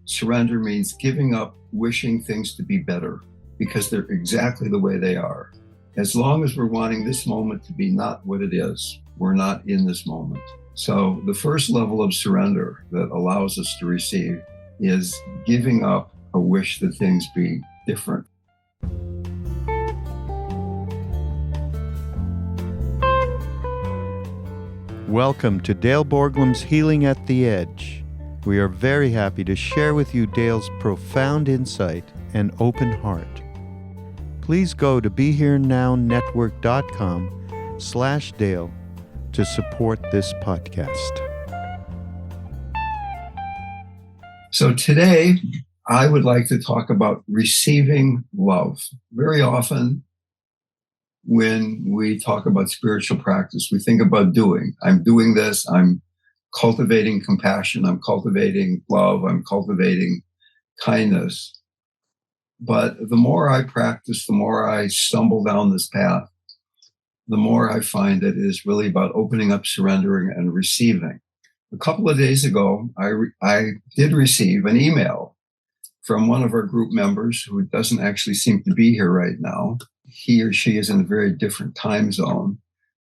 Surrender means giving up wishing things to be better because they're exactly the way they are. As long as we're wanting this moment to be not what it is, we're not in this moment. So the first level of surrender that allows us to receive is giving up a wish that things be different. Welcome to Dale Borglum's Healing at the Edge. We are very happy to share with you Dale's profound insight and open heart. Please go to BeHereNowNetwork.com/Dale to support this podcast. So today, I would like to talk about receiving love. Very often, when we talk about spiritual practice, we think about doing. I'm doing this, I'm cultivating compassion, I'm cultivating love, I'm cultivating kindness. But the more I practice, the more I stumble down this path, the more I find that it is really about opening up, surrendering, and receiving. A couple of days ago, I did receive an email from one of our group members who doesn't actually seem to be here right now. He or she is in a very different time zone.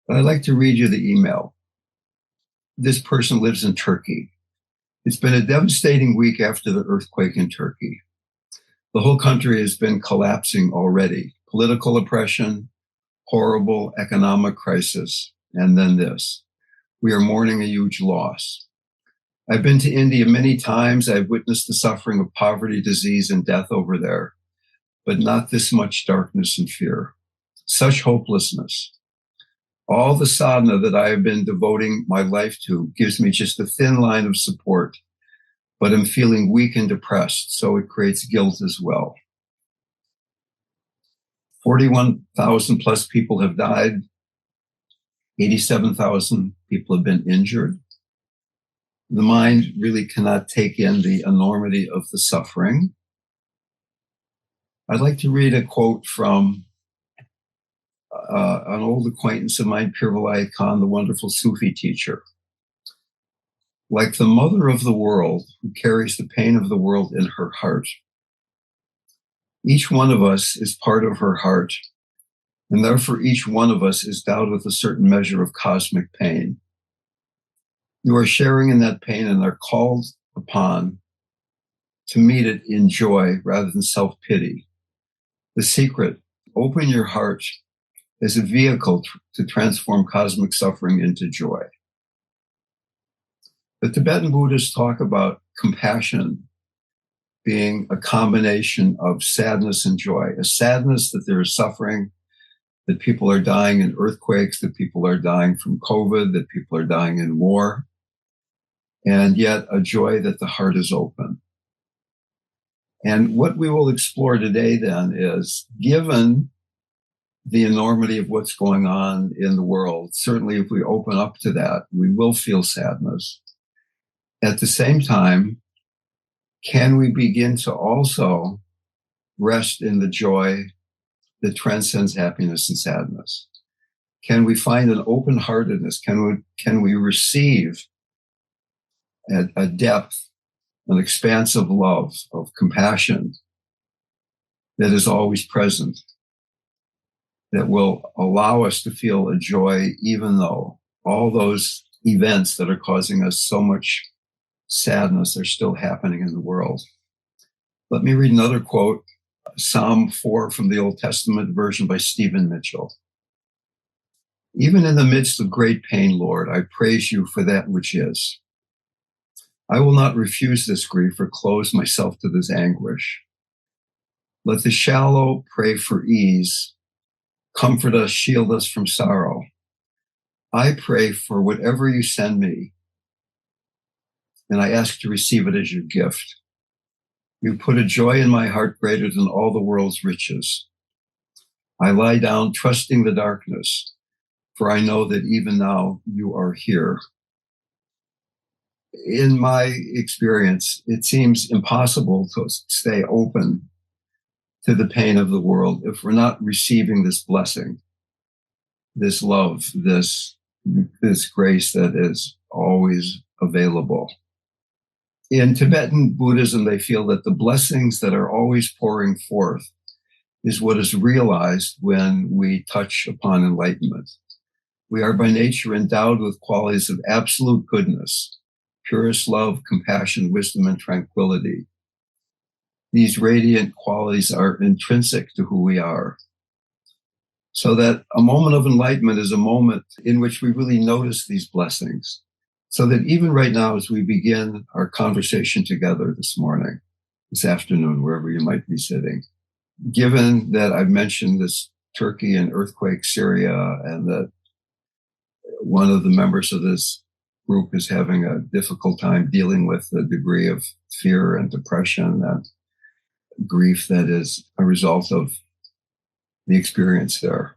But I'd like to read you the email. This person lives in Turkey. It's been a devastating week after the earthquake in Turkey. The whole country has been collapsing already. Political oppression, horrible economic crisis, and then this. We are mourning a huge loss. I've been to India many times. I've witnessed the suffering of poverty, disease, and death over there, but not this much darkness and fear. Such hopelessness. All the sadhana that I have been devoting my life to gives me just a thin line of support, but I'm feeling weak and depressed, so it creates guilt as well. 41,000 plus people have died. 87,000 people have been injured. The mind really cannot take in the enormity of the suffering. I'd like to read a quote from an old acquaintance of mine, Pirvalai Khan, the wonderful Sufi teacher. Like the mother of the world who carries the pain of the world in her heart, each one of us is part of her heart, and therefore each one of us is endowed with a certain measure of cosmic pain. You are sharing in that pain and are called upon to meet it in joy rather than self-pity. The secret, open your heart as a vehicle to transform cosmic suffering into joy. The Tibetan Buddhists talk about compassion being a combination of sadness and joy. A sadness that there is suffering, that people are dying in earthquakes, that people are dying from COVID, that people are dying in war, and yet a joy that the heart is open. And what we will explore today then is, given the enormity of what's going on in the world, certainly if we open up to that, we will feel sadness. At the same time, can we begin to also rest in the joy that transcends happiness and sadness? Can we find an open-heartedness? Can we receive a depth, an expansive love, of compassion that is always present, that will allow us to feel a joy even though all those events that are causing us so much sadness are still happening in the world? Let me read another quote, Psalm 4 from the Old Testament version by Stephen Mitchell. Even in the midst of great pain, Lord, I praise you for that which is. I will not refuse this grief or close myself to this anguish. Let the shallow pray for ease. Comfort us, shield us from sorrow. I pray for whatever you send me, and I ask to receive it as your gift. You put a joy in my heart greater than all the world's riches. I lie down trusting the darkness, for I know that even now you are here. In my experience, it seems impossible to stay open to the pain of the world if we're not receiving this blessing, this love, this grace that is always available. In Tibetan Buddhism, they feel that the blessings that are always pouring forth is what is realized when we touch upon enlightenment. We are by nature endowed with qualities of absolute goodness, purest love, compassion, wisdom, and tranquility. These radiant qualities are intrinsic to who we are. So that a moment of enlightenment is a moment in which we really notice these blessings. So that even right now, as we begin our conversation together this morning, this afternoon, wherever you might be sitting, given that I've mentioned this Turkey and earthquake, Syria, and that one of the members of this group is having a difficult time dealing with the degree of fear and depression and grief that is a result of the experience there.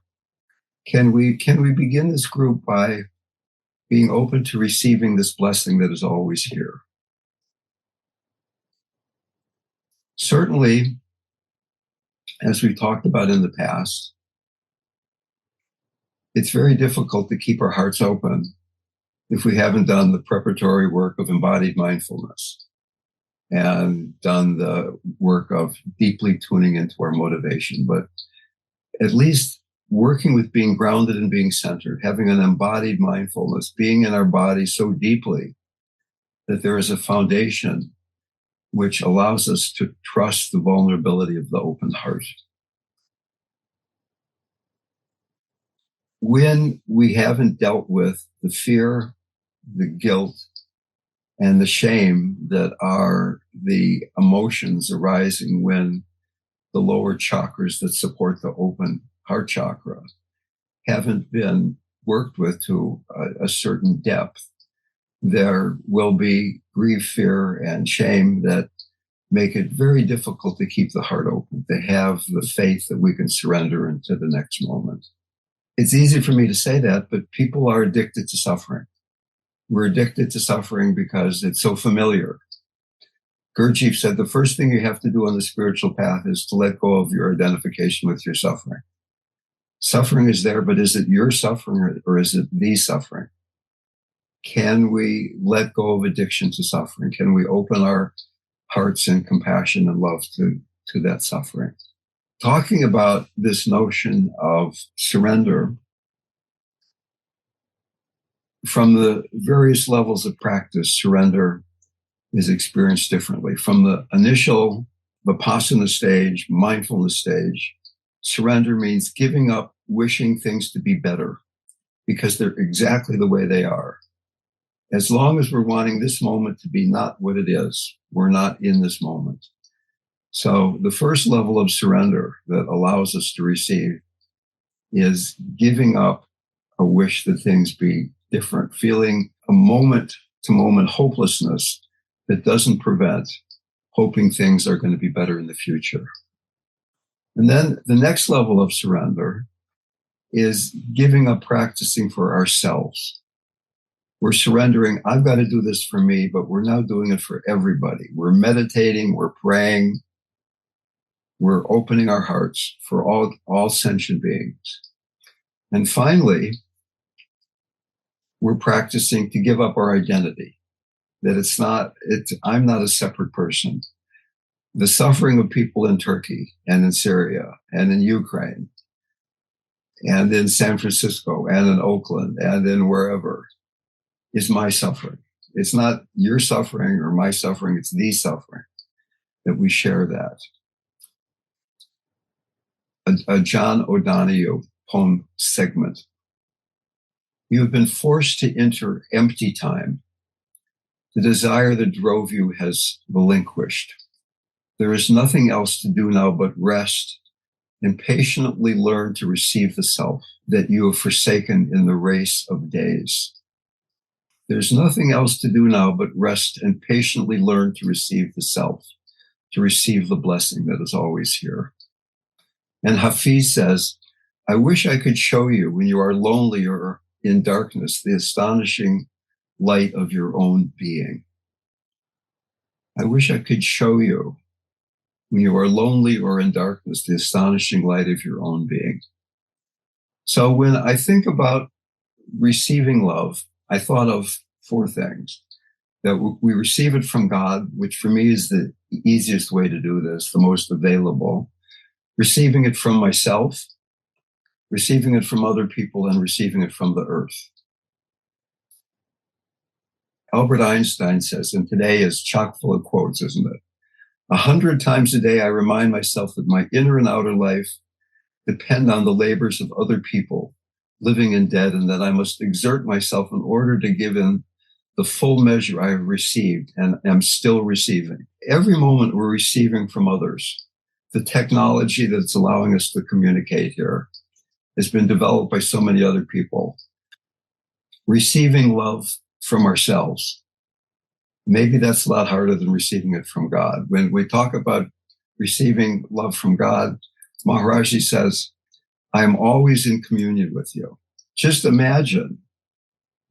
Can we begin this group by being open to receiving this blessing that is always here? Certainly, as we've talked about in the past, it's very difficult to keep our hearts open if we haven't done the preparatory work of embodied mindfulness and done the work of deeply tuning into our motivation. But at least working with being grounded and being centered, having an embodied mindfulness, being in our body so deeply that there is a foundation which allows us to trust the vulnerability of the open heart. When we haven't dealt with the fear, the guilt, and the shame that are the emotions arising when the lower chakras that support the open heart chakra haven't been worked with to a certain depth, there will be grief, fear, and shame that make it very difficult to keep the heart open, to have the faith that we can surrender into the next moment. It's easy for me to say that, but people are addicted to suffering. We're addicted to suffering because it's so familiar. Gurdjieff said the first thing you have to do on the spiritual path is to let go of your identification with your suffering. Suffering is there, but is it your suffering or is it the suffering? Can we let go of addiction to suffering? Can we open our hearts in compassion and love to that suffering? Talking about this notion of surrender from the various levels of practice, surrender is experienced differently. From the initial vipassana stage, mindfulness stage, surrender means giving up wishing things to be better because they're exactly the way they are. As long as we're wanting this moment to be not what it is, we're not in this moment. So the first level of surrender that allows us to receive is giving up a wish that things be different, feeling a moment-to-moment hopelessness that doesn't prevent hoping things are going to be better in the future. And then the next level of surrender is giving up practicing for ourselves. We're surrendering, I've got to do this for me, but we're now doing it for everybody. We're meditating, we're praying, we're opening our hearts for all sentient beings. And finally, we're practicing to give up our identity, that I'm not a separate person. The suffering of people in Turkey and in Syria and in Ukraine and in San Francisco and in Oakland and in wherever is my suffering. It's not your suffering or my suffering, it's the suffering that we share that. A John O'Donoghue poem segment. You have been forced to enter empty time. The desire that drove you has relinquished. There is nothing else to do now but rest and patiently learn to receive the self that you have forsaken in the race of days. There's nothing else to do now but rest and patiently learn to receive the self, to receive the blessing that is always here. And Hafiz says, I wish I could show you when you are lonely or in darkness, the astonishing light of your own being. I wish I could show you when you are lonely or in darkness, the astonishing light of your own being. So when I think about receiving love, I thought of four things. that we receive it from God, which for me is the easiest way to do this, the most available, receiving it from myself, receiving it from other people, and receiving it from the earth. Albert Einstein says, and today is chock full of quotes, isn't it? 100 times a day, I remind myself that my inner and outer life depend on the labors of other people, living and dead, and that I must exert myself in order to give in the full measure I have received and am still receiving. Every moment we're receiving from others. The technology that's allowing us to communicate here has been developed by so many other people. Receiving love from ourselves. Maybe that's a lot harder than receiving it from God. When we talk about receiving love from God, Maharaji says, I am always in communion with you. Just imagine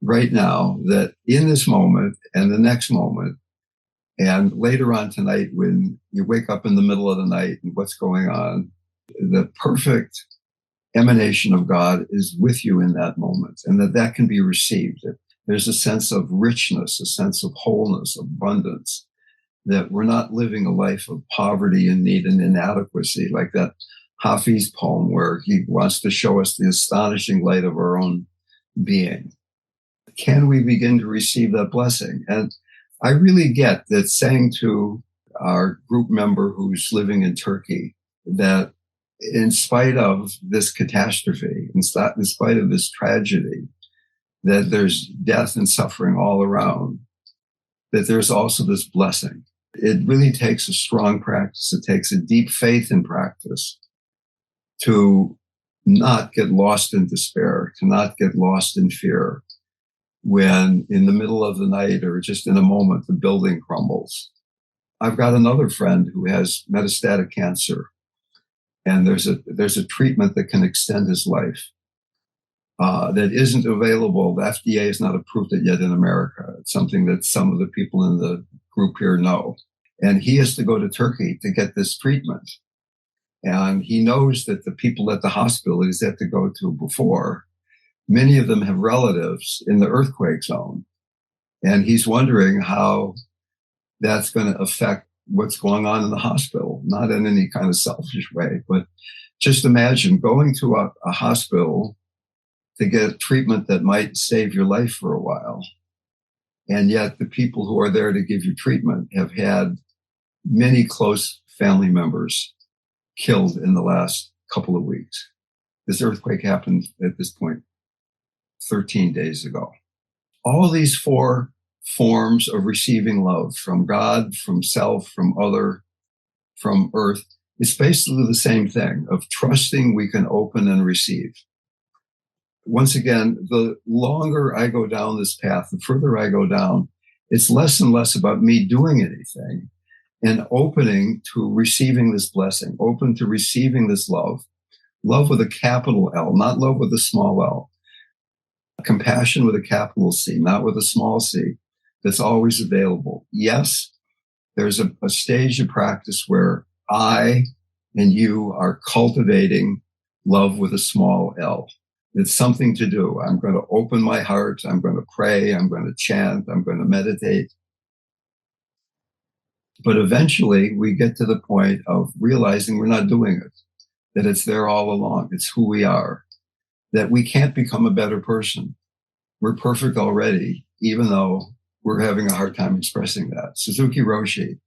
right now that in this moment and the next moment and later on tonight when you wake up in the middle of the night and what's going on, the perfect emanation of God is with you in that moment, and that can be received. There's a sense of richness, a sense of wholeness, abundance, that we're not living a life of poverty and need and inadequacy, like that Hafiz poem where he wants to show us the astonishing light of our own being. Can we begin to receive that blessing? And I really get that saying to our group member who's living in Turkey that in spite of this catastrophe, in spite of this tragedy, that there's death and suffering all around, that there's also this blessing. It really takes a strong practice. It takes a deep faith in practice to not get lost in despair, to not get lost in fear when in the middle of the night or just in a moment the building crumbles. I've got another friend who has metastatic cancer, and there's a treatment that can extend his life. That isn't available. The FDA has not approved it yet in America. It's something that some of the people in the group here know. And he has to go to Turkey to get this treatment. And he knows that the people at the hospital he's had to go to before, many of them have relatives in the earthquake zone. And he's wondering how that's going to affect what's going on in the hospital, not in any kind of selfish way, but just imagine going to a hospital to get treatment that might save your life for a while. And yet the people who are there to give you treatment have had many close family members killed in the last couple of weeks. This earthquake happened at this point 13 days ago. All these four forms of receiving love from God, from self, from other, from earth, it's basically the same thing of trusting we can open and receive. Once again, the longer I go down this path, the further I go down, it's less and less about me doing anything and opening to receiving this blessing, open to receiving this love with a capital L, not love with a small l. Compassion with a capital C, not with a small c, that's always available. Yes, there's a stage of practice where I and you are cultivating love with a small l. It's something to do. I'm going to open my heart. I'm going to pray. I'm going to chant. I'm going to meditate. But eventually we get to the point of realizing we're not doing it, that it's there all along. It's who we are, that we can't become a better person. We're perfect already, even though we're having a hard time expressing that. Suzuki Roshi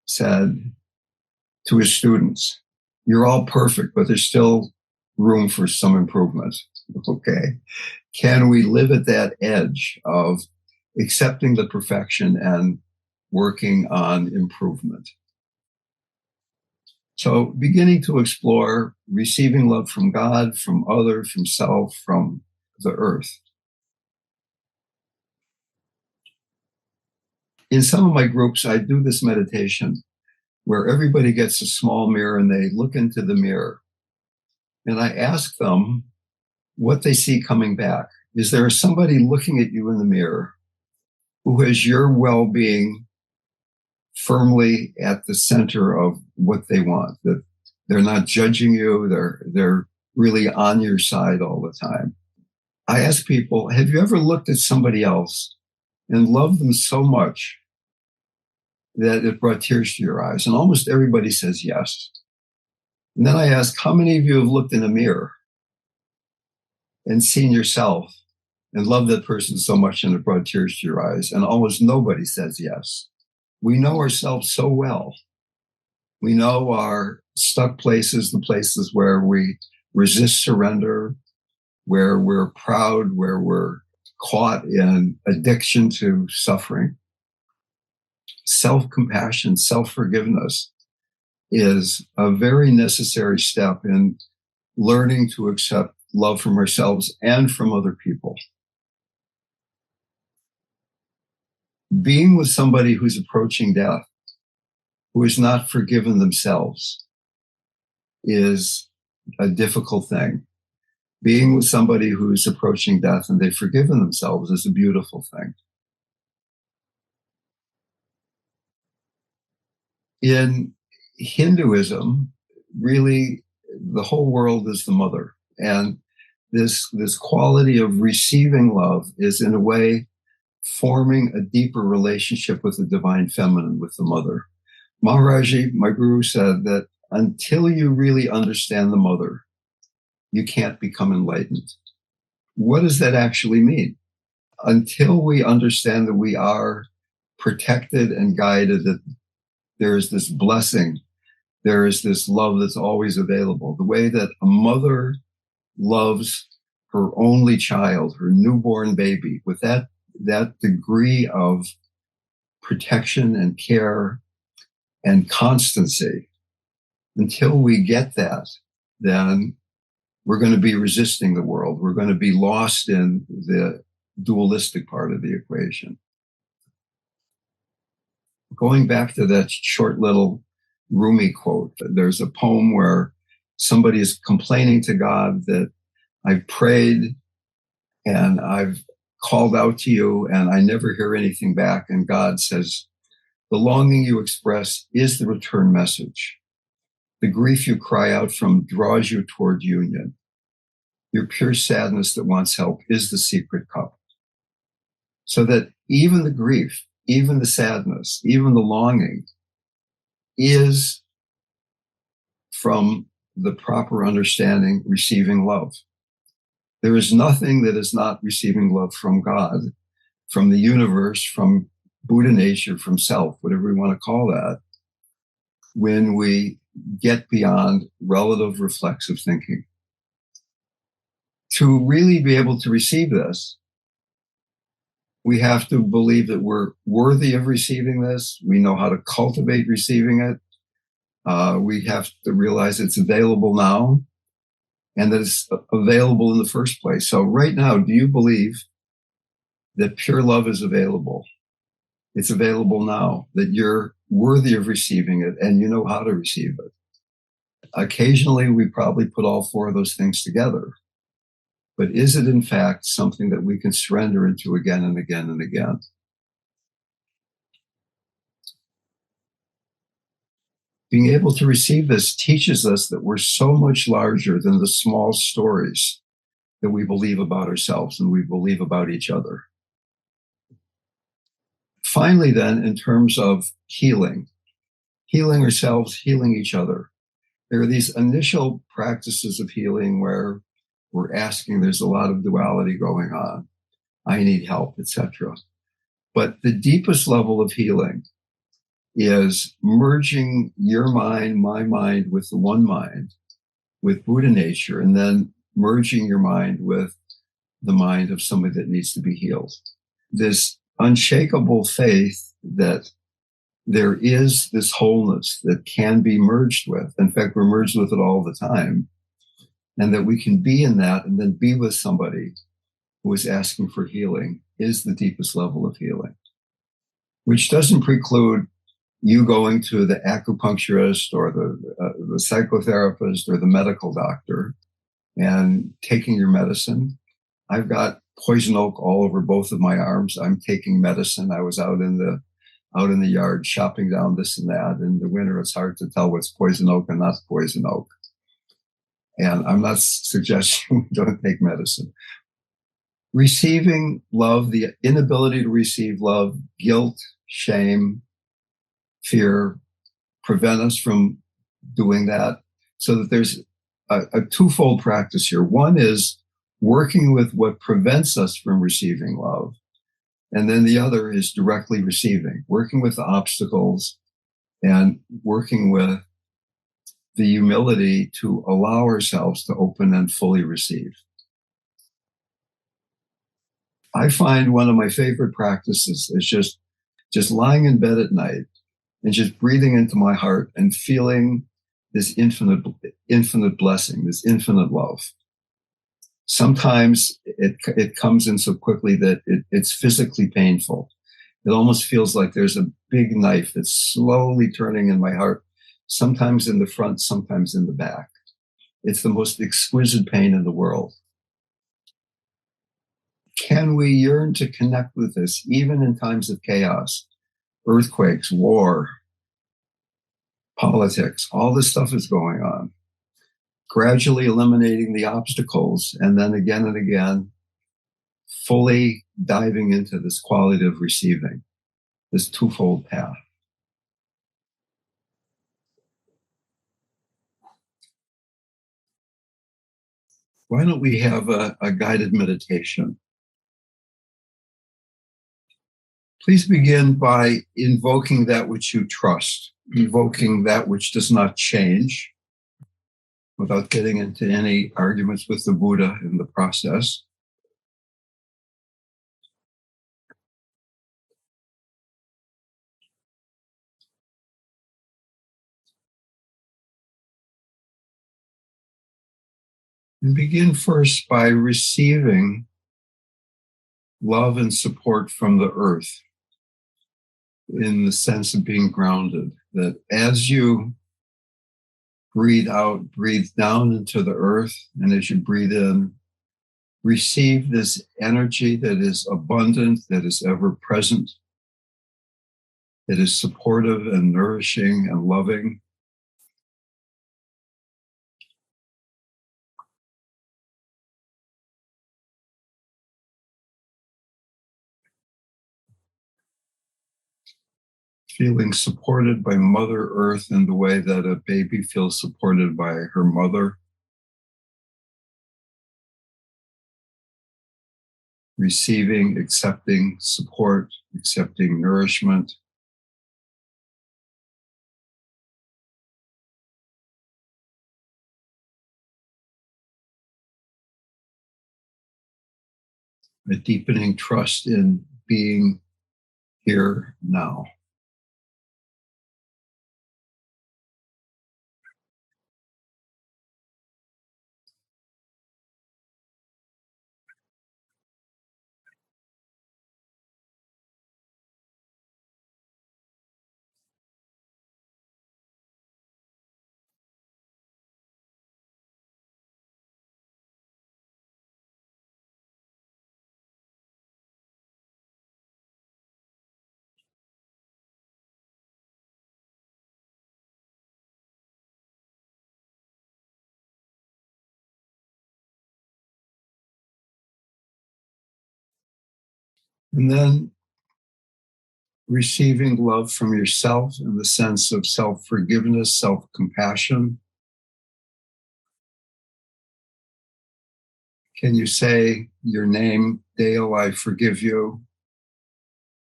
said to his students, you're all perfect, but there's still room for some improvement. Okay. Can we live at that edge of accepting the perfection and working on improvement? So beginning to explore receiving love from God, from other, from self, from the earth. In some of my groups, I do this meditation where everybody gets a small mirror and they look into the mirror. And I ask them what they see coming back. Is there somebody looking at you in the mirror who has your well-being firmly at the center of what they want, that they're not judging you, they're really on your side all the time? I ask people, have you ever looked at somebody else and loved them so much that it brought tears to your eyes. And almost everybody says yes. And then I ask, how many of you have looked in a mirror and seen yourself and loved that person so much and it brought tears to your eyes? And almost nobody says yes. We know ourselves so well. We know our stuck places, the places where we resist surrender, where we're proud, where we're caught in addiction to suffering. Self-compassion, self-forgiveness is a very necessary step in learning to accept love from ourselves and from other people. Being with somebody who's approaching death, who has not forgiven themselves, is a difficult thing. Being with somebody who's approaching death and they've forgiven themselves is a beautiful thing. In Hinduism, really, the whole world is the mother. And this quality of receiving love is, in a way, forming a deeper relationship with the divine feminine, with the mother. Maharaji, my guru, said that until you really understand the mother, you can't become enlightened. What does that actually mean? Until we understand that we are protected and guided, that there is this blessing, there is this love that's always available. The way that a mother loves her only child, her newborn baby, with that degree of protection and care and constancy, until we get that, then we're going to be resisting the world. We're going to be lost in the dualistic part of the equation. Going back to that short little Rumi quote, there's a poem where somebody is complaining to God that I've prayed and I've called out to you and I never hear anything back. And God says, the longing you express is the return message. The grief you cry out from draws you toward union. Your pure sadness that wants help is the secret cup. So that even the grief, even the sadness, even the longing is, from the proper understanding, receiving love. There is nothing that is not receiving love from God, from the universe, from Buddha nature, from self, whatever we want to call that, when we get beyond relative reflexive thinking. To really be able to receive this, we have to believe that we're worthy of receiving this. We know how to cultivate receiving it. We have to realize it's available now and that it's available in the first place. So right now, do you believe that pure love is available? It's available now, that you're worthy of receiving it and you know how to receive it. Occasionally, we probably put all four of those things together. But is it in fact something that we can surrender into again and again and again? Being able to receive this teaches us that we're so much larger than the small stories that we believe about ourselves and we believe about each other. Finally, then, in terms of healing ourselves, healing each other, there are these initial practices of healing where we're asking, there's a lot of duality going on. I need help, etc. But the deepest level of healing is merging your mind, my mind, with the one mind, with Buddha nature, and then merging your mind with the mind of somebody that needs to be healed. This unshakable faith that there is this wholeness that can be merged with. In fact, we're merged with it all the time. And that we can be in that and then be with somebody who is asking for healing is the deepest level of healing, which doesn't preclude you going to the acupuncturist or the psychotherapist or the medical doctor and taking your medicine. I've got poison oak all over both of my arms. I'm taking medicine. I was out in the yard chopping down this and that. In the winter, it's hard to tell what's poison oak and not poison oak. And I'm not suggesting we don't take medicine. Receiving love, the inability to receive love, guilt, shame, fear, prevent us from doing that. So that there's a twofold practice here. One is working with what prevents us from receiving love. And then the other is directly receiving, working with the obstacles and working with the humility to allow ourselves to open and fully receive. I find one of my favorite practices is just lying in bed at night and just breathing into my heart and feeling this infinite blessing, this infinite love. Sometimes it comes in so quickly that it's physically painful. It almost feels like there's a big knife that's slowly turning in my heart, sometimes in the front, sometimes in the back. It's the most exquisite pain in the world. Can we yearn to connect with this even in times of chaos, earthquakes, war, politics? All this stuff is going on. Gradually eliminating the obstacles, and then again and again, fully diving into this quality of receiving, this twofold path. Why don't we have a guided meditation? Please begin by invoking that which you trust, invoking that which does not change, without getting into any arguments with the Buddha in the process. And begin first by receiving love and support from the earth in the sense of being grounded. That as you breathe out, breathe down into the earth, and as you breathe in, receive this energy that is abundant, that is ever present, that is supportive and nourishing and loving. Feeling supported by Mother Earth in the way that a baby feels supported by her mother. Receiving, accepting support, accepting nourishment. A deepening trust in being here now. And then receiving love from yourself in the sense of self-forgiveness, self-compassion. Can you say your name, Dale, I forgive you?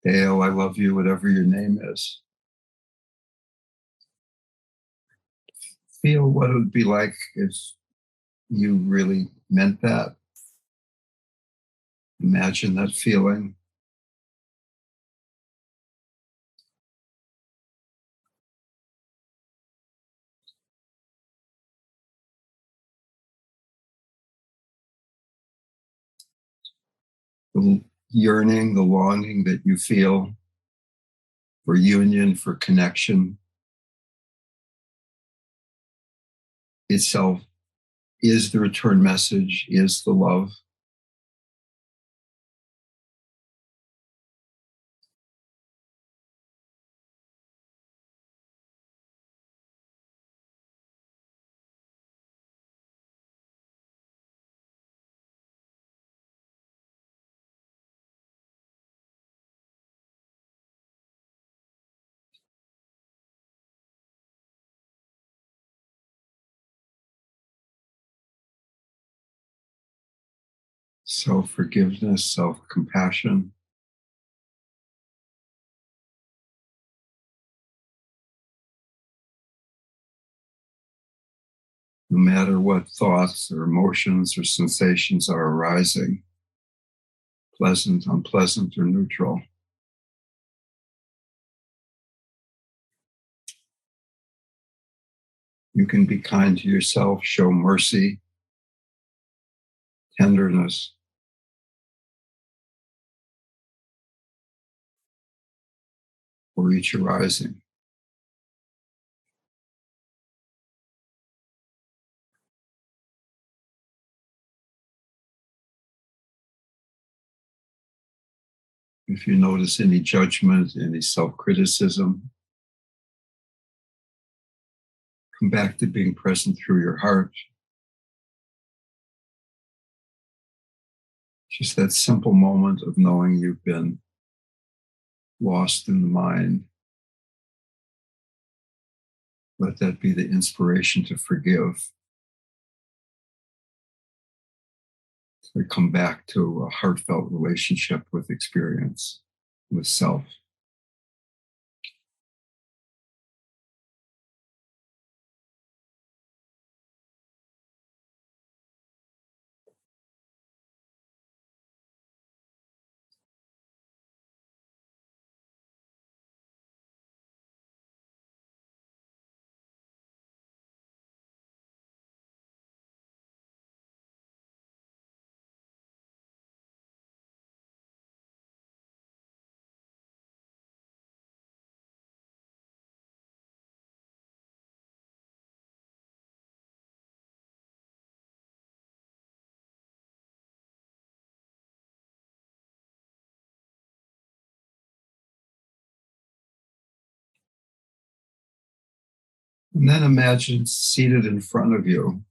Dale, I love you, whatever your name is. Feel what it would be like if you really meant that. Imagine that feeling. The yearning, the longing that you feel for union, for connection itself is the return message, is the love. self-forgiveness, self-compassion. No matter what thoughts or emotions or sensations are arising, pleasant, unpleasant, or neutral. You can be kind to yourself, show mercy, tenderness, for each arising. If you notice any judgment, any self-criticism, come back to being present through your heart. Just that simple moment of knowing you've been lost in the mind. Let that be the inspiration to forgive. To come back to a heartfelt relationship with experience, with self. And then imagine seated in front of you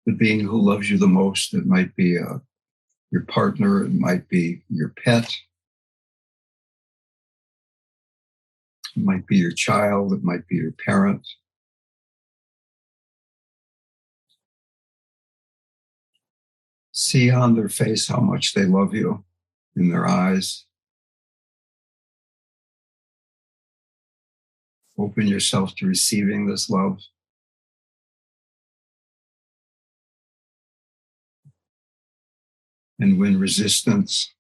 the being who loves you the most. It might be your partner, it might be your pet, it might be your child, it might be your parent. See on their face how much they love you, in their eyes. Open yourself to receiving this love. And when resistance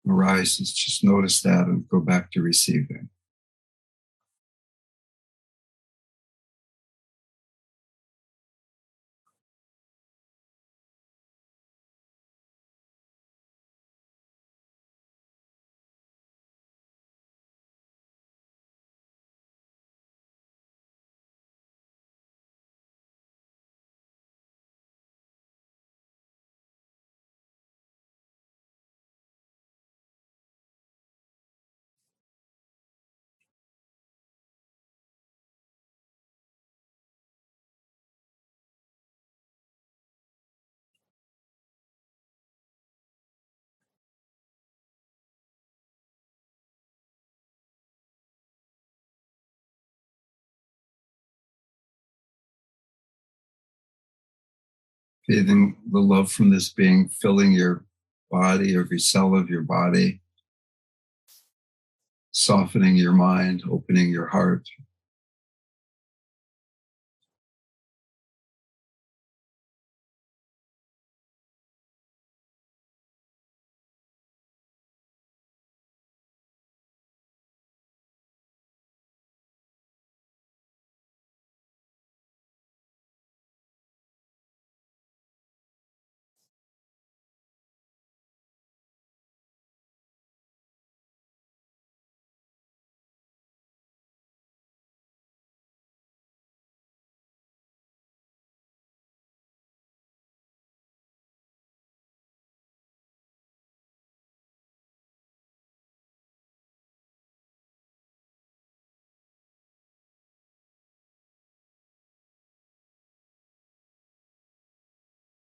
arises, just notice that and go back to receiving. Feeling the love from this being filling your body, every cell of your body, softening your mind, opening your heart.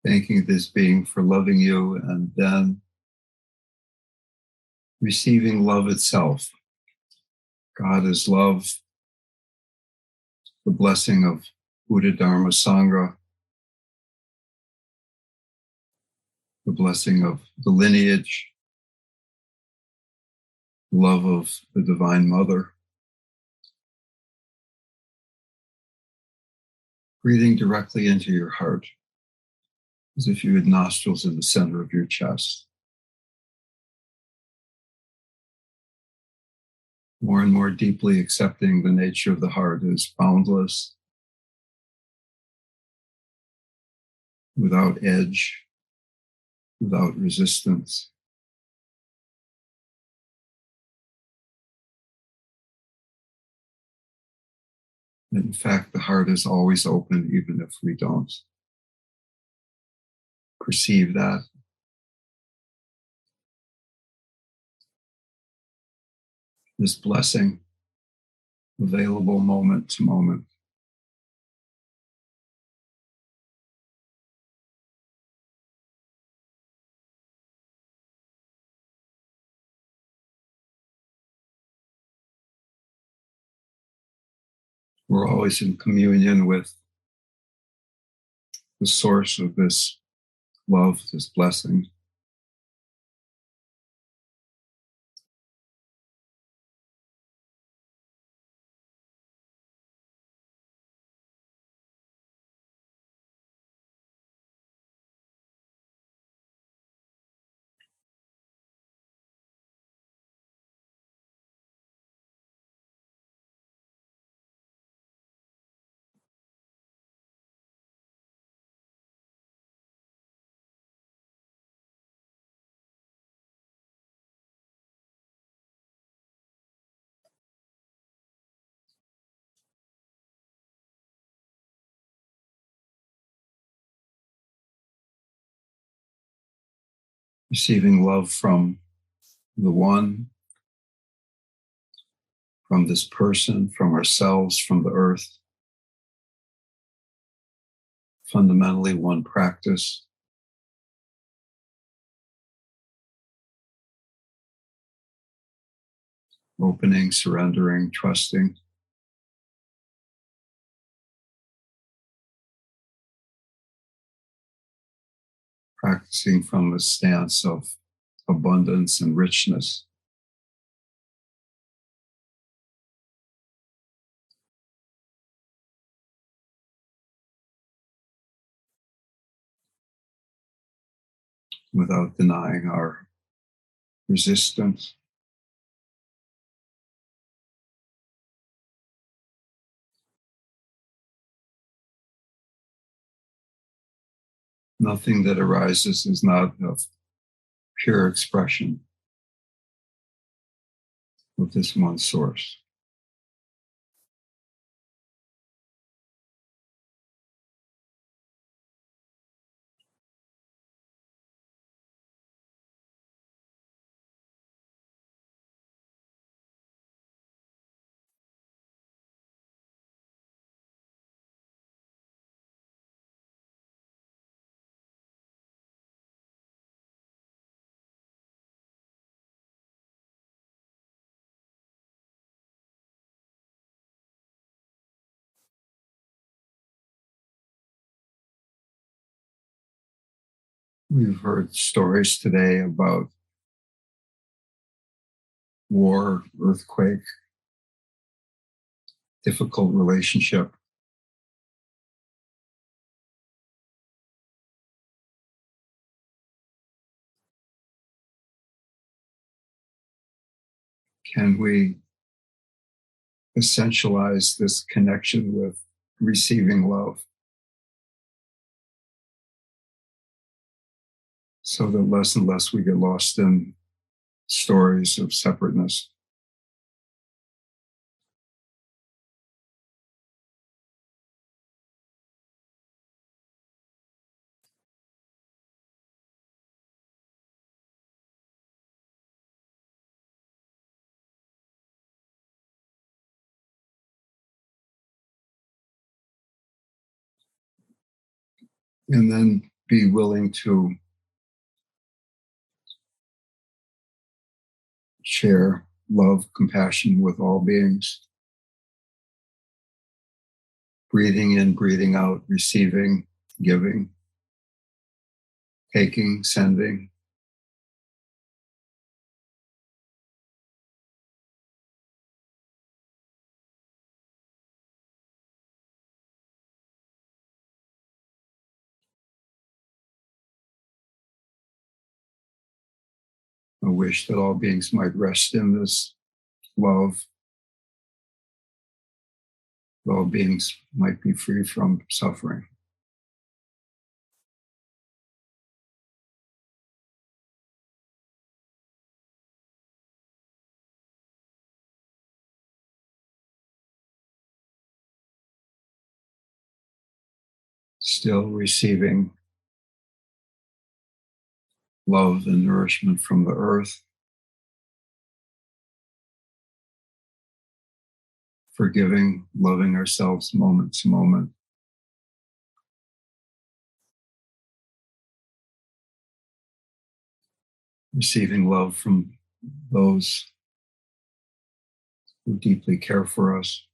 Thanking this being for loving you, and then receiving love itself. God is love, the blessing of Buddha, Dharma, Sangha, the blessing of the lineage, love of the Divine Mother. Breathing directly into your heart, as if you had nostrils in the center of your chest. More and more deeply accepting the nature of the heart as boundless, without edge, without resistance. And in fact, the heart is always open, even if we don't perceive that. This blessing, available moment to moment. We're always in communion with the source of this love, this blessing. Receiving love from the One, from this person, from ourselves, from the earth. Fundamentally one practice. Opening, surrendering, trusting. Practicing from a stance of abundance and richness. Without denying our resistance. Nothing that arises is not of pure expression of this one source. We've heard stories today about war, earthquake, difficult relationship. Can we essentialize this connection with receiving love so that less and less we get lost in stories of separateness? And then be willing to share love, compassion with all beings. Breathing in, breathing out, receiving, giving, taking, sending. A wish that all beings might rest in this love. That all beings might be free from suffering. Still receiving love and nourishment from the earth. Forgiving, loving ourselves moment to moment. Receiving love from those who deeply care for us.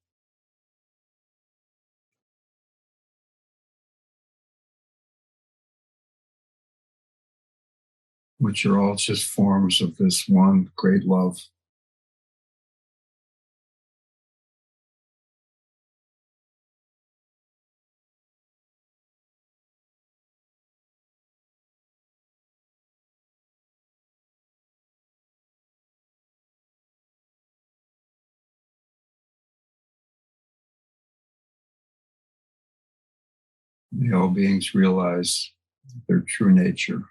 Which are all just forms of this one great love. May all beings realize their true nature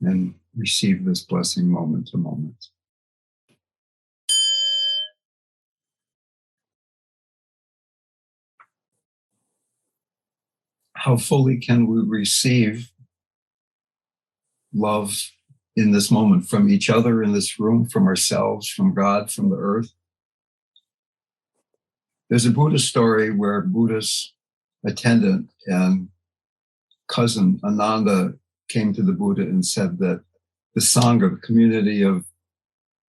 and receive this blessing moment to moment. How fully can we receive love in this moment from each other in this room, from ourselves, from God, from the earth? There's a Buddha story where Buddha's attendant and cousin Ananda came to the Buddha and said that the Sangha, the community of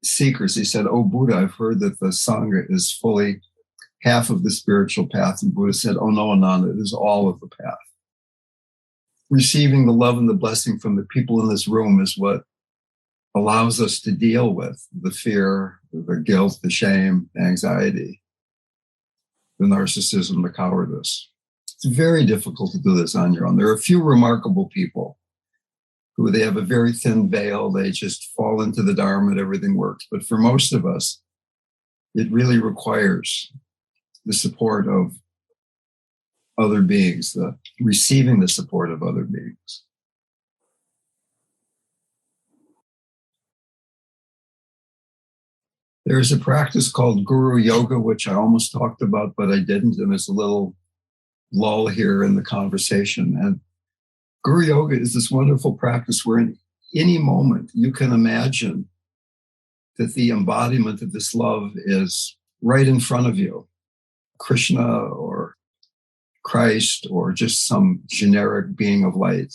seekers, he said, "Oh, Buddha, I've heard that the Sangha is fully half of the spiritual path." And Buddha said, "Oh, no, Ananda, it is all of the path." Receiving the love and the blessing from the people in this room is what allows us to deal with the fear, the guilt, the shame, the anxiety, the narcissism, the cowardice. It's very difficult to do this on your own. There are a few remarkable people who they have a very thin veil. They just fall into the Dharma and everything works. But for most of us, it really requires the support of other beings, the receiving the support of other beings. There is a practice called Guru Yoga, which I almost talked about, but I didn't. And there's a little lull here in the conversation. And Guru Yoga is this wonderful practice where in any moment you can imagine that the embodiment of this love is right in front of you. Krishna or Christ or just some generic being of light.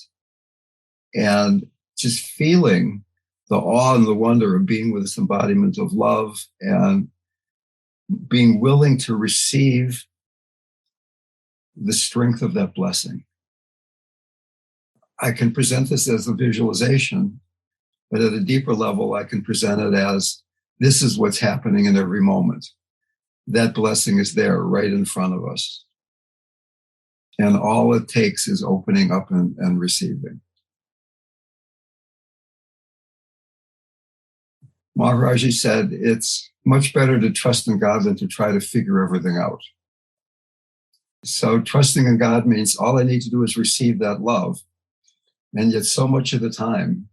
And just feeling the awe and the wonder of being with this embodiment of love and being willing to receive the strength of that blessing. I can present this as a visualization, but at a deeper level, I can present it as this is what's happening in every moment. That blessing is there right in front of us. And all it takes is opening up and receiving. Maharaji said, it's much better to trust in God than to try to figure everything out. So trusting in God means all I need to do is receive that love. And yet so much of the time,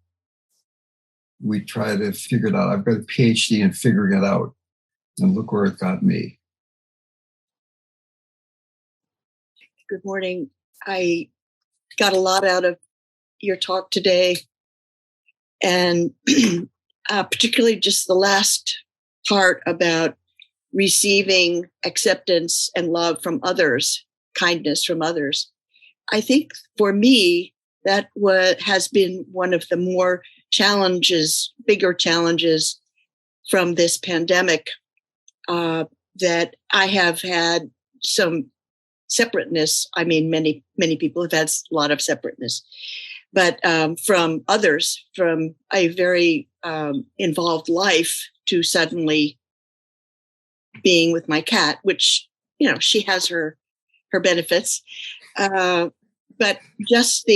we try to figure it out. I've got a PhD in figuring it out. And look where it got me. Good morning. I got a lot out of your talk today. And particularly just the last part about receiving acceptance and love from others, kindness from others. I think for me, that has been one of the more bigger challenges from this pandemic, that I have had some separateness. I mean, many people have had a lot of separateness, but from others, from a very involved life to suddenly being with my cat, which, she has her benefits, but just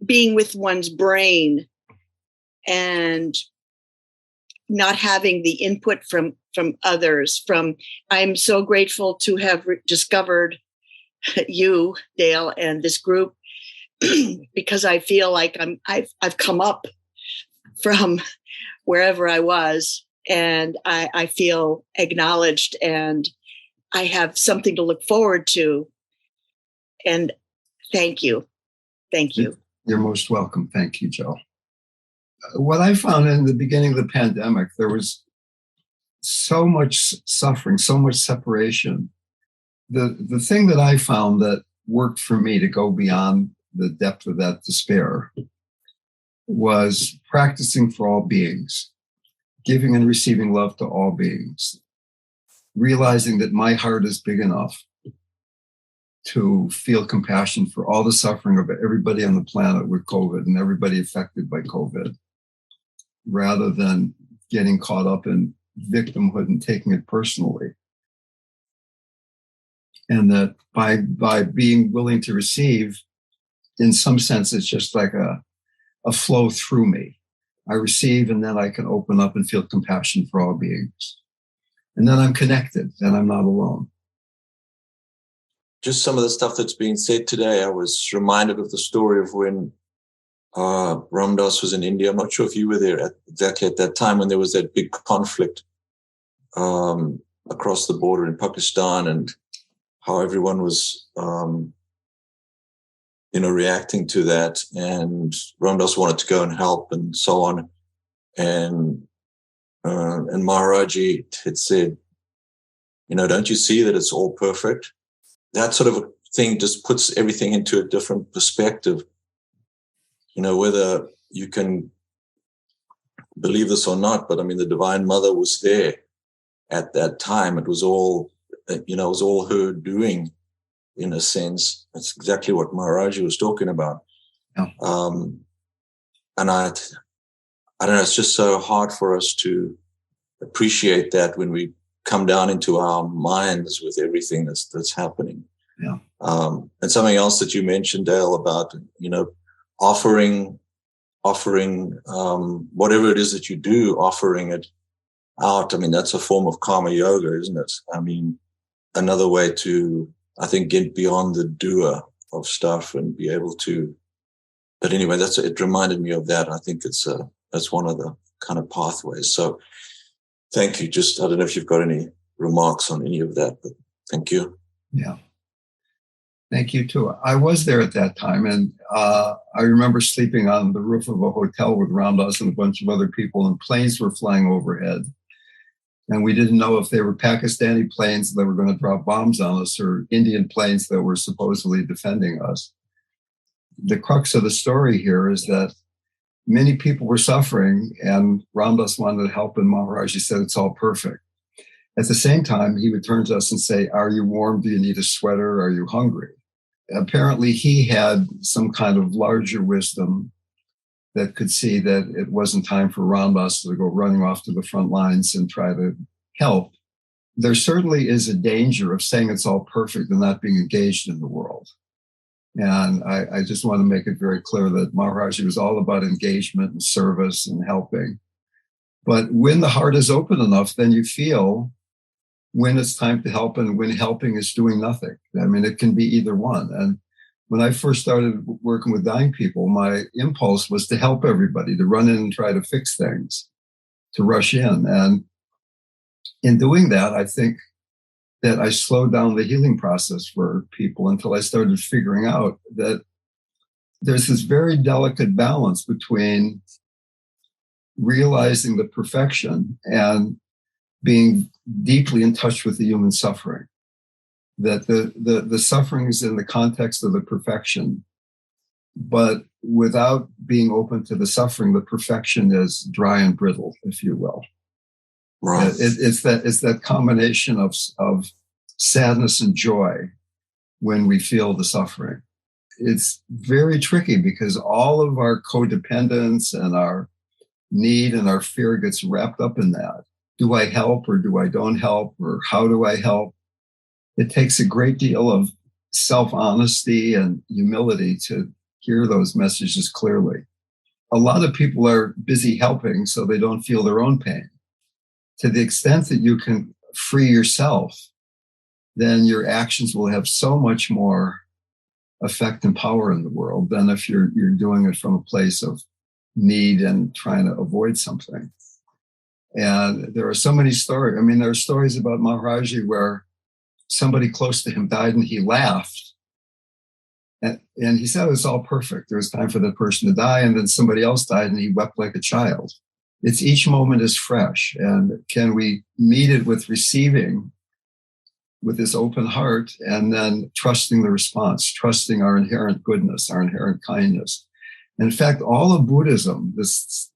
being with one's brain and not having the input from others. I'm so grateful to have discovered you, Dale, and this group, because I feel like I've come up from wherever I was, and I feel acknowledged, and I have something to look forward to. And thank you. You're most welcome. Thank you, Joe. What I found in the beginning of the pandemic, there was so much suffering, so much separation. The thing that I found that worked for me to go beyond the depth of that despair was practicing for all beings, giving and receiving love to all beings, realizing that my heart is big enough to feel compassion for all the suffering of everybody on the planet with COVID and everybody affected by COVID, rather than getting caught up in victimhood and taking it personally. And that by being willing to receive, in some sense, it's just like a flow through me. I receive, and then I can open up and feel compassion for all beings. And then I'm connected, and I'm not alone. Just some of the stuff that's being said today, I was reminded of the story of when Ramdas was in India. I'm not sure if you were there exactly at that time when there was that big conflict across the border in Pakistan, and how everyone was, reacting to that. And Ramdas wanted to go and help and so on. And Maharaji had said, don't you see that it's all perfect? That sort of a thing just puts everything into a different perspective. Whether you can believe this or not, but I mean, the Divine Mother was there at that time. It was all, her doing, in a sense. That's exactly what Maharaji was talking about. Yeah. And I don't know, it's just so hard for us to appreciate that when we come down into our minds with everything that's happening. Yeah. And something else that you mentioned, Dale, about, offering whatever it is that you do, offering it out. I mean, that's a form of karma yoga, isn't it? I mean, another way to, I think, get beyond the doer of stuff and be able to. But anyway, it reminded me of that. I think that's one of the kind of pathways. So thank you. Just, I don't know if you've got any remarks on any of that, but thank you. Yeah. Thank you too. I was there at that time, and I remember sleeping on the roof of a hotel with Ramdas and a bunch of other people, and planes were flying overhead. And we didn't know if they were Pakistani planes that were going to drop bombs on us or Indian planes that were supposedly defending us. The crux of the story here is that many people were suffering, and Ramdas wanted to help, and Maharaji said it's all perfect. At the same time, he would turn to us and say, are you warm? Do you need a sweater? Are you hungry? Apparently, he had some kind of larger wisdom that could see that it wasn't time for Ramdas to go running off to the front lines and try to help. There certainly is a danger of saying it's all perfect and not being engaged in the world. And I just want to make it very clear that Maharaji was all about engagement and service and helping. But when the heart is open enough, then you feel when it's time to help and when helping is doing nothing. I mean, it can be either one. And when I first started working with dying people, my impulse was to help everybody, to run in and try to fix things, to rush in. And in doing that, I think that I slowed down the healing process for people until I started figuring out that there's this very delicate balance between realizing the perfection and being deeply in touch with the human suffering. That the suffering is in the context of the perfection, but without being open to the suffering, the perfection is dry and brittle, if you will. Right. It's that combination of sadness and joy when we feel the suffering. It's very tricky because all of our codependence and our need and our fear gets wrapped up in that. Do I help or do I don't help, or how do I help? It takes a great deal of self-honesty and humility to hear those messages clearly. A lot of people are busy helping so they don't feel their own pain. To the extent that you can free yourself, then your actions will have so much more effect and power in the world than if you're doing it from a place of need and trying to avoid something. And there are so many stories. I mean, there are stories about Maharaji where somebody close to him died and he laughed. And he said it was all perfect. There was time for the person to die, and then somebody else died and he wept like a child. It's each moment is fresh. And can we meet it with receiving with this open heart, and then trusting the response, trusting our inherent goodness, our inherent kindness. In fact, all of Buddhism, this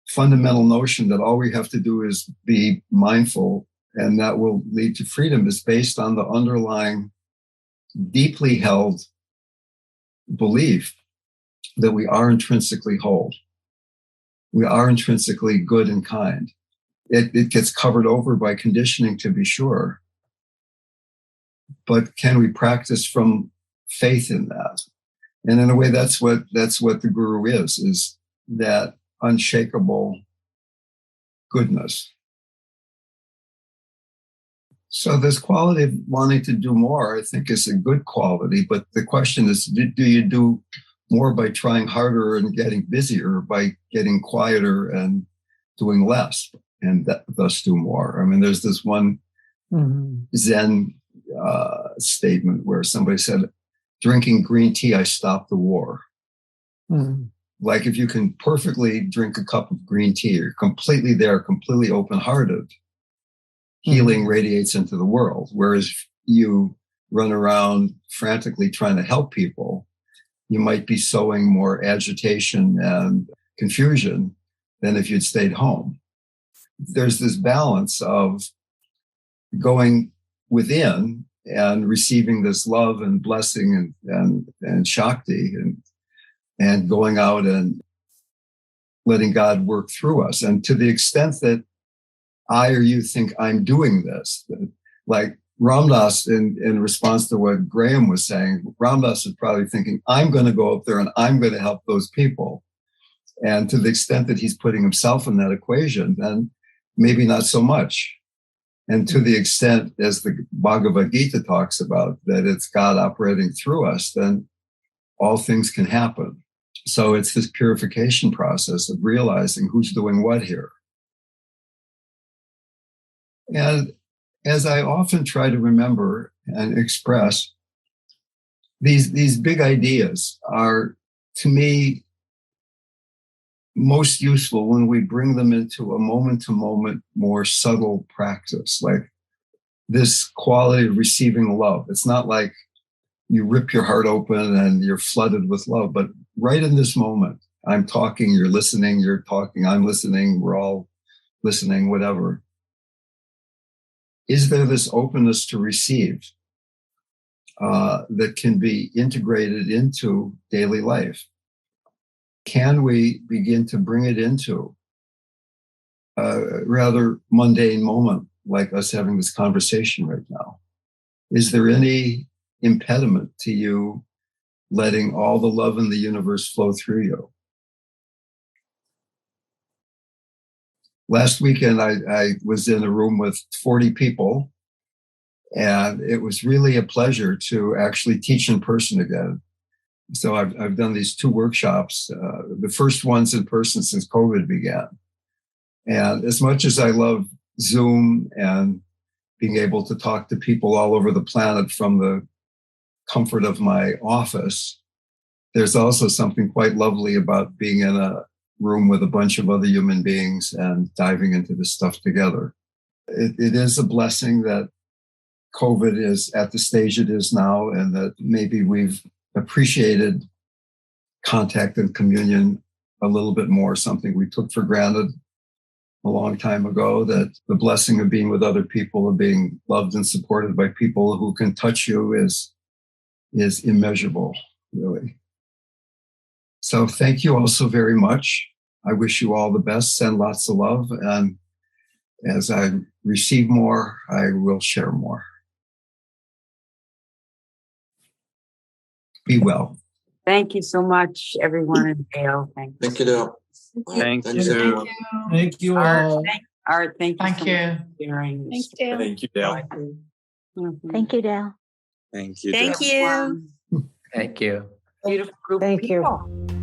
fundamental notion that all we have to do is be mindful and that will lead to freedom, is based on the underlying, deeply held belief that we are intrinsically whole. We are intrinsically good and kind. It gets covered over by conditioning, to be sure. But can we practice from faith in that? And in a way, that's what the guru is that unshakable goodness. So this quality of wanting to do more, I think, is a good quality. But the question is, do you do more by trying harder and getting busier, or by getting quieter and doing less, and thus do more? I mean, there's this one Zen statement where somebody said, drinking green tea, I stopped the war. Like, if you can perfectly drink a cup of green tea, you're completely there, completely open-hearted, healing radiates into the world. Whereas if you run around frantically trying to help people, you might be sowing more agitation and confusion than if you'd stayed home. There's this balance of going within and receiving this love and blessing and Shakti, and going out and letting God work through us. And to the extent that I or you think I'm doing this, like Ramdas, in response to what Graham was saying, Ramdas is probably thinking, I'm going to go up there and I'm going to help those people. And to the extent that he's putting himself in that equation, then maybe not so much. And to the extent, as the Bhagavad Gita talks about, that it's God operating through us, then all things can happen. So it's this purification process of realizing who's doing what here. And as I often try to remember and express, these big ideas are, to me, most useful when we bring them into a moment-to-moment, more subtle practice, like this quality of receiving love. It's not like you rip your heart open and you're flooded with love, but right in this moment, I'm talking, you're listening, you're talking, I'm listening, we're all listening, whatever. Is there this openness to receive that can be integrated into daily life? Can we begin to bring it into a rather mundane moment like us having this conversation right now? Is there any impediment to you letting all the love in the universe flow through you? Last weekend, I was in a room with 40 people, and it was really a pleasure to actually teach in person again. So I've done these 2 workshops, the first ones in person since COVID began. And as much as I love Zoom and being able to talk to people all over the planet from the comfort of my office, there's also something quite lovely about being in a room with a bunch of other human beings and diving into this stuff together. It is a blessing that COVID is at the stage it is now, and that maybe we've appreciated contact and communion a little bit more, something we took for granted. a long time ago, that the blessing of being with other people, of being loved and supported by people who can touch you is immeasurable, really. So thank you all so very much. I wish you all the best. Send lots of love. And as I receive more, I will share more. Be well. Thank you so much, everyone, and Dale. Thank you. Thank you, Dale. Thank Thanks, you. everyone. Thank you Art, all. Art, thank you. Thank so you. much for sharing this. Thanks, Dale. Thank you, Dale. Mhm. Thank you, Dale. Thank you. Thank Dale. you. Thank you. Beautiful group of Thank you. people.